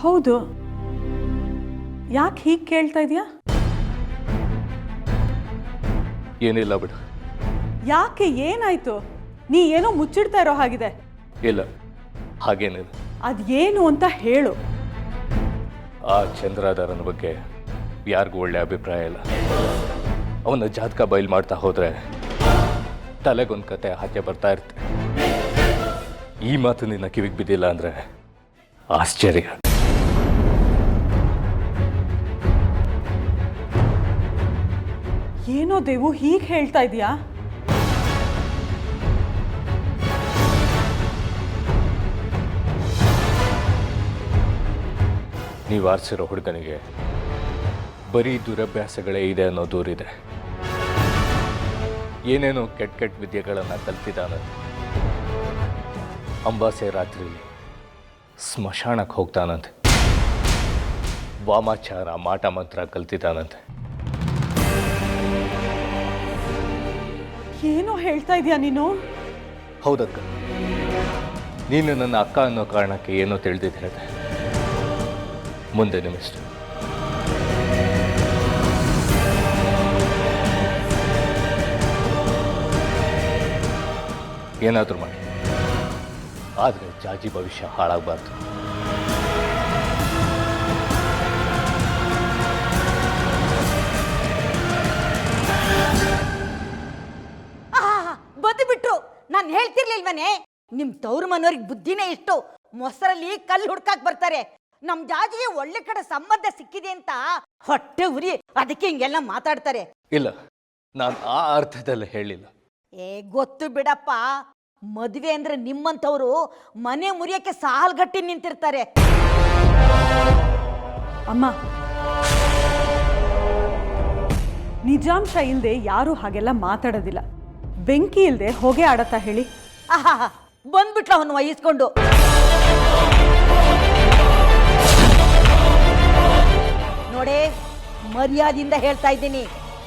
ಹೌದು, ಯಾಕೆ ಹೀಗೆ ಕೇಳ್ತಾ ಇದೀಯಾ? ಏನಿಲ್ಲ ಬಿಡು. ಯಾಕೆ, ಏನಾಯ್ತು? ನೀ ಏನೋ ಮುಚ್ಚಿಡ್ತಾ ಇರೋ ಹಾಗಿದೆ. ಇಲ್ಲ, ಹಾಗೇನಿಲ್ಲ. ಅದೇನು ಅಂತ ಹೇಳು. ಆ ಚಂದ್ರಾಧಾರನ ಬಗ್ಗೆ ಯಾರಿಗೂ ಒಳ್ಳೆ ಅಭಿಪ್ರಾಯ ಇಲ್ಲ. ಅವನ ಜಾತಕ ಬಯಲು ಮಾಡ್ತಾ ಹೋದ್ರೆ ತಲೆಗೊಂದು ಕತೆ ಹಾಕಿ ಬರ್ತಾ ಇರುತ್ತೆ. ಈ ಮಾತು ನಿನ್ನ ಕಿವಿಗೆ ಬಿದ್ದಿಲ್ಲ ಅಂದ್ರೆ ಆಶ್ಚರ್ಯ. ಏನೋ ದೇವು ಹೀಗೆ ಹೇಳ್ತಾ ಇದೀಯಾ? ನೀವು ಆರಿಸಿರೋ ಹುಡುಗನಿಗೆ ಬರೀ ದುರಭ್ಯಾಸಗಳೇ ಇದೆ ಅನ್ನೋ ದೂರಿದೆ. ಏನೇನೋ ಕೆಟ್ಟ ಕೆಟ್ಟ ವಿದ್ಯೆಗಳನ್ನು ಕಲ್ತಿದ್ದಾನೆ. ಅಂಬಾಸೆ ರಾತ್ರಿ ಸ್ಮಶಾನಕ್ಕೆ ಹೋಗ್ತಾನಂತೆ. ವಾಮಾಚಾರ, ಮಾಟ ಮಂತ್ರ ಕಲ್ತಿದ್ದಾನಂತೆ. ಏನೋ ಹೇಳ್ತಾ ಇದೀಯಾ ನೀನು? ಹೌದಕ್ಕ, ನೀನು ನನ್ನ ಅಕ್ಕ ಅನ್ನೋ ಕಾರಣಕ್ಕೆ ಏನೋ ತಿಳಿದಿದ್ದು ಹೇಳಿದೆ. ಮುಂದೆ ನಿಮ್ಮಿಷ್ಟ. ಏನಾದರೂ ಮಾಡಿ, ಆದರೆ ಜಾಜಿ ಭವಿಷ್ಯ ಹಾಳಾಗಬಾರ್ದು. ಬದುಬಿಟ್ರು. ನಾನು ಹೇಳ್ತಿರ್ಲಿಲ್ವನೇ, ನಿಮ್ ತವ್ರ ಮನೋರಿಗೆ ಬುದ್ಧಿನೇ ಇಷ್ಟು. ಮೊಸರಲ್ಲಿ ಕಲ್ಲು ಹುಡ್ಕಾಕ್ ಬರ್ತಾರೆ. ನಮ್ ಜಾಜಿಗೆ ಒಳ್ಳೆ ಕಡೆ ಸಂಬಂಧ ಸಿಕ್ಕಿದೆ ಅಂತ ಹೊಟ್ಟೆ ಉರಿ, ಅದಕ್ಕೆ ಹಿಂಗೆಲ್ಲ ಮಾತಾಡ್ತಾರೆ. ಇಲ್ಲ, ನಾನು ಆ ಅರ್ಥದಲ್ಲಿ ಹೇಳಿಲ್ಲ. ಗೊತ್ತು ಬಿಡಪ್ಪ, ಮದುವೆ ಅಂದ್ರೆ ನಿಮ್ಮಂಥವ್ರು ಮನೆ ಮುರಿಯಕ್ಕೆ ಸಾಲ್ಗಟ್ಟಿ ನಿಂತಿರ್ತಾರೆ. ಅಮ್ಮ, ನಿಜಾಂಶ ಇಲ್ಲದೆ ಯಾರು ಹಾಗೆಲ್ಲ ಮಾತಾಡೋದಿಲ್ಲ. ಬೆಂಕಿ ಇಲ್ಲದೆ ಹೊಗೆ ಆಡತ್ತಾ ಹೇಳಿ? ಆಹಾ, ಬಂದ್ಬಿಟ್ಲ ಅವನು ವಹಿಸ್ಕೊಂಡು. ನೋಡೇ, ಮರ್ಯಾದಿಂದ ಹೇಳ್ತಾ ಇದ್ದೀನಿ,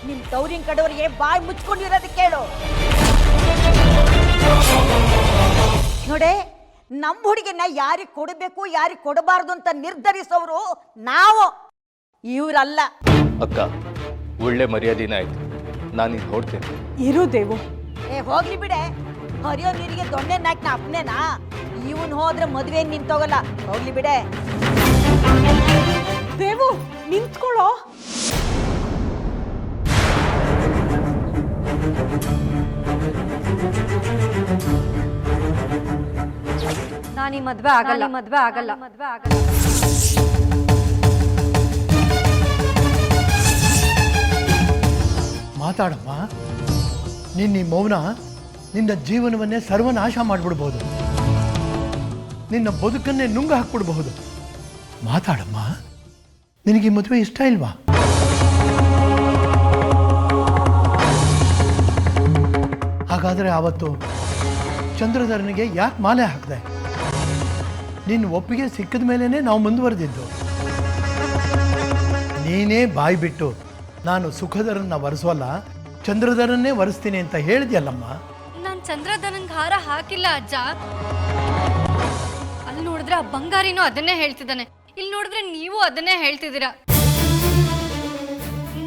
ನಿಮ್ ತವ್ರಿನ ಕಡೆಯವರಿಗೆ ಬಾಯಿ ಮುಚ್ಕೊಂಡಿರೋದಕ್ಕೆ ಕೇಳು. ನೋಡೇ, ನಮ್ಮ ಹುಡುಗಿನ ಯಾರಿಗೆ ಕೊಡಬೇಕು ಯಾರಿಗೆ ಕೊಡಬಾರ್ದು ಅಂತ ನಿರ್ಧರಿಸೋರು ನಾವು, ಇವ್ರಲ್ಲ. ಅಕ್ಕ, ಒಳ್ಳೆ ಮರ್ಯಾದಿನ ಆಯ್ತು. ನಾನಿನ್ ಹೊಡ್ತೇನೆ. ಇರು ದೇವು. ಹೋಗ್ಲಿ ಬಿಡೆ, ಹರಿಯೋ ನೀರಿಗೆ ದೊಣ್ಣೆ ನಾಕ್ನ ಅಪ್ನೇನಾ? ಇವನ್ ಹೋದ್ರೆ ಮದುವೆ ನಿಂತೋಗಲ್ಲ. ಹೋಗ್ಲಿ ಬಿಡೆ. ದೇವು, ನಿಂತ್ಕೊಳ್ಳೋ. ನಾನು ಈ ಮದ್ವೆ ಆಗಲ್ಲ. ಮಾತಾಡಮ್ಮ. ನಿನ್ನ ಈ ಮೌನ ನಿನ್ನ ಜೀವನವನ್ನೇ ಸರ್ವನಾಶ ಮಾಡಿಬಿಡ್ಬೋದು. ನಿನ್ನ ಬದುಕನ್ನೇ ನುಂಗ ಹಾಕ್ಬಿಡ್ಬಹುದು. ಮಾತಾಡಮ್ಮ. ನಿನಗೆ ಈ ಮದುವೆ ಇಷ್ಟ ಇಲ್ವಾ? ಹಾಗಾದರೆ ಆವತ್ತು ಚಂದ್ರಧರನಿಗೆ ಯಾಕೆ ಮಾಲೆ ಹಾಕಿದೆ? ನಿನ್ನ ಒಪ್ಪಿಗೆ ಸಿಕ್ಕಿದ ಮೇಲೇ ನಾವು ಮುಂದುವರೆದಿದ್ದು. ನೀನೇ ಬಾಯಿ ಬಿಟ್ಟು ನಾನು ಸುಖಧರನ್ನ ವರೆಸೋಲ್ಲ, ಚಂದ್ರಧರನ್ನೇ ವರೆಸ್ತೀನಿ ಅಂತ ಹೇಳಿದ್ಯಲ್ಲಮ್ಮ. ನಾನು ಚಂದ್ರಧರನ್ಗೆ ಹಾರ ಹಾಕಿಲ್ಲ ಅಜ್ಜ. ಅಲ್ಲಿ ನೋಡಿದ್ರೆ ಆ ಬಂಗಾರಿನೂ ಅದನ್ನೇ ಹೇಳ್ತಿದ್ದಾನೆ, ಇಲ್ಲಿ ನೋಡಿದ್ರೆ ನೀವು ಅದನ್ನೇ ಹೇಳ್ತಿದ್ದೀರಾ.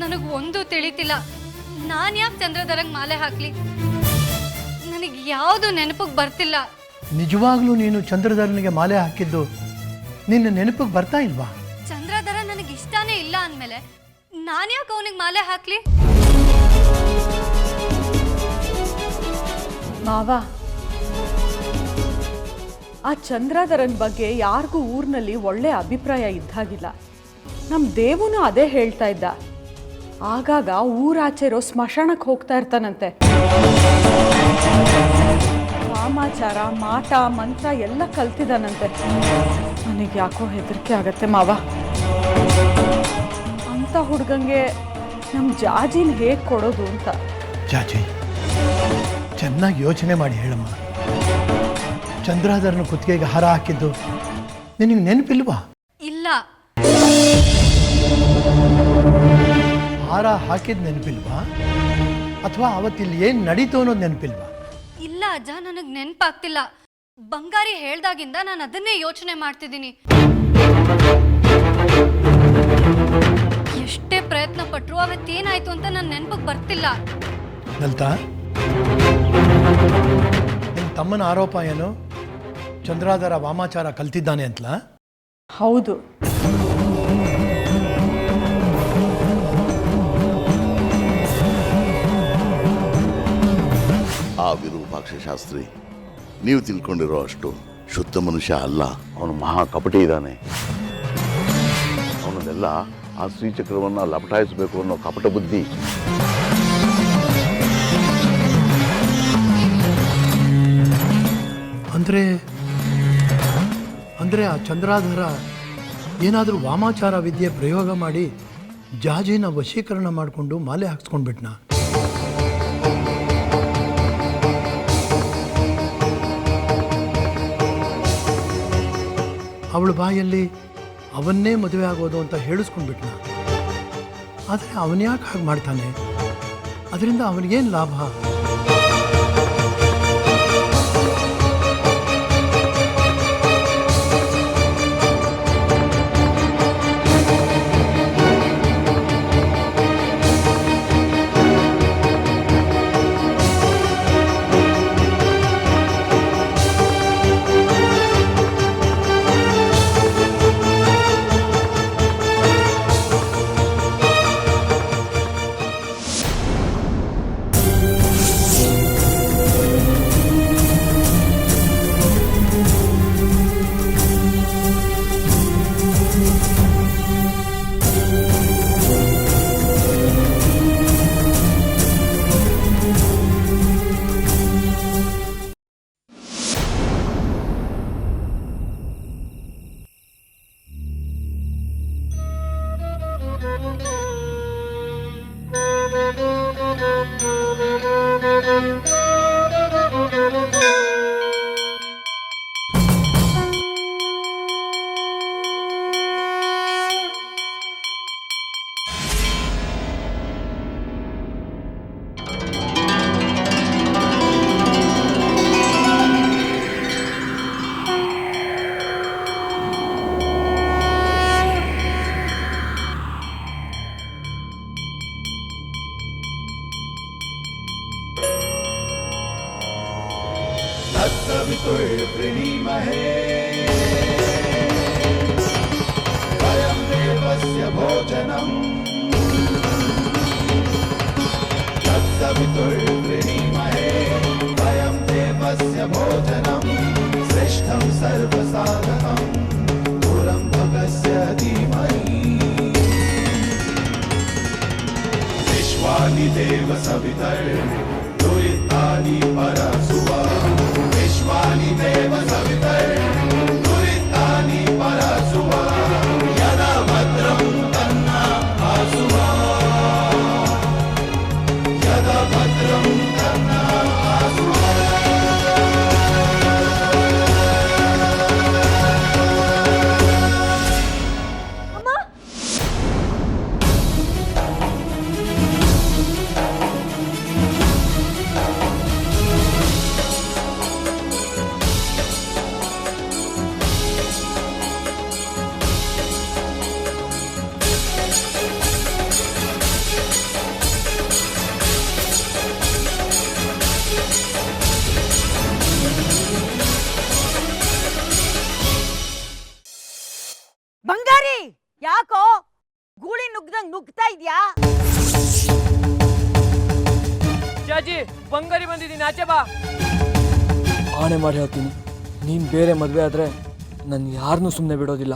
ನನಗೆ ಒಂದು ತಿಳಿತಿಲ್ಲ, ನಾನು ಯಾಕೆ ಚಂದ್ರಧರಂಗ್ ಮಾಲೆ ಹಾಕ್ಲಿ? ನನಗೆ ಯಾವುದು ನೆನಪಿಗೆ ಬರ್ತಿಲ್ಲ. ನಿಜವಾಗ್ಲೂ ನೀನು ಚಂದ್ರಧರನಿಗೆ ಮಾಲೆ ಹಾಕಿದ್ದು ನಿನ್ನ ನೆನಪಿಗೆ ಬರ್ತಾ ಇಲ್ವಾ? ಚಂದ್ರಧರ ನನಗೆ ಇಷ್ಟಾನೇ ಇಲ್ಲ ಅಂದಮೇಲೆ ನಾನು ಯಾಕೆ ಅವನಿಗೆ ಮಾಲೆ ಹಾಕ್ಲಿ? ಮಾವ, ಆ ಚಂದ್ರಧರನ್ ಬಗ್ಗೆ ಯಾರಿಗೂ ಊರಿನಲ್ಲಿ ಒಳ್ಳೆ ಅಭಿಪ್ರಾಯ ಇದ್ದಾಗಿಲ್ಲ. ನಮ್ಮ ದೇವನು ಅದೇ ಹೇಳ್ತಾ ಇದ್ದ. ಆಗಾಗ ಊರಾಚೆ ಇರೋ ಸ್ಮಶಾನಕ್ಕೆ ಹೋಗ್ತಾ ಇರ್ತಾನಂತೆ. ವಾಮಾಚಾರ, ಮಾಟ ಮಂತ್ರ ಎಲ್ಲ ಕಲ್ತಿದ್ದಾನಂತೆ. ನನಗೆ ಯಾಕೋ ಹೆದರಿಕೆ ಆಗತ್ತೆ ಮಾವ. ಅಂಥ ಹುಡುಗಂಗೆ ನಮ್ಮ ಜಾಜಿನ ಹೇಗೆ ಕೊಡೋದು ಅಂತ. ಜಾಜಿ, ಚೆನ್ನಾಗಿ ಯೋಚನೆ ಮಾಡಿ ಹೇಳಮ್ಮ. ಚಂದ್ರಧರನ ಕುತ್ತಿಗೆಗೆ ಹಾರ ಹಾಕಿದ್ದು ನಿನಗೆ ನೆನಪಿಲ್ವಾ? ಇಲ್ಲ. ಹಾರ ಹಾಕಿದ ನೆನಪಿಲ್ವಾ? ಅಥವಾ ಅವತ್ತಿಲ್ಲಿ ಏನು ನಡೀತು ಅನ್ನೋದು ನೆನಪಿಲ್ವಾ? ಇಲ್ಲ ಅಜ್ಜ, ನನಗೆ ನೆನಪಾಗ್ತಿಲ್ಲ. ಬಂಗಾರಿ ಹೇಳ್ದಾಗಿಂದ ನಾನು ಅದನ್ನೇ ಯೋಚನೆ ಮಾಡ್ತಿದ್ದೀನಿ. ಎಷ್ಟೇ ಪ್ರಯತ್ನ ಪಟ್ರು ಅವತ್ತೇನಾಯ್ತು ಅಂತ ನನ್ನ ನೆನಪಿಗೆ ಬರ್ತಿಲ್ಲ. ಲಲಿತಾ, ನಿಮ್ಮ ತಮ್ಮನ ಆರೋಪ ಏನು? ಚಂದ್ರಾಧರ ವಾಮಾಚಾರ ಕಲ್ತಿದ್ದಾನೆ ಅಂತಲಾ? ಹೌದು. ಆ ವಿರೂಪಾಕ್ಷ ಶಾಸ್ತ್ರಿ ನೀವು ತಿಳ್ಕೊಂಡಿರೋ ಅಷ್ಟು ಶುದ್ಧ ಮನುಷ್ಯ ಅಲ್ಲ. ಅವನು ಮಹಾ ಕಪಟಿ ಇದ್ದಾನೆ. ಅವನದೆಲ್ಲ ಆ ಶ್ರೀಚಕ್ರವನ್ನು ಲಪಟಾಯಿಸಬೇಕು ಅನ್ನೋ ಕಪಟ ಬುದ್ಧಿ. ಅಂದರೆ ಆ ಚಂದ್ರಾಧರ ಏನಾದರೂ ವಾಮಾಚಾರ ವಿದ್ಯೆ ಪ್ರಯೋಗ ಮಾಡಿ ಜಾಜಿನ ವಶೀಕರಣ ಮಾಡಿಕೊಂಡು ಮಾಲೆ ಹಾಕ್ಸ್ಕೊಂಡ್ಬಿಟ್ನ? ಅವಳ ಬಾಯಲ್ಲಿ ಅವನ್ನೇ ಮದುವೆ ಆಗೋದು ಅಂತ ಹೇಳಿಸ್ಕೊಂಡ್ಬಿಟ್ನ. ಆದರೆ ಅವನ್ಯಾಕೆ ಹಾಗೆ ಮಾಡ್ತಾನೆ? ಅದರಿಂದ ಅವನಿಗೇನು ಲಾಭ? ಬಂಗಾರಿ, ಯಾಕೋ ಗೂಳಿ ನುಗ್ದಂಗ್ ನುಗ್ತಾ ಇದ್ಯಾ? ಜಾಜಿ, ಬಂಗಾರಿ ಬಂದಿದ್ದೀನಿ, ಆಚೆ ಬಾ. ಆಣೆ ಮಾಡಿ ಹೇಳ್ತೀನಿ, ನೀನು ಬೇರೆ ಮದುವೆ ಆದರೆ ನಾನು ಯಾರನ್ನೂ ಸುಮ್ಮನೆ ಬಿಡೋದಿಲ್ಲ.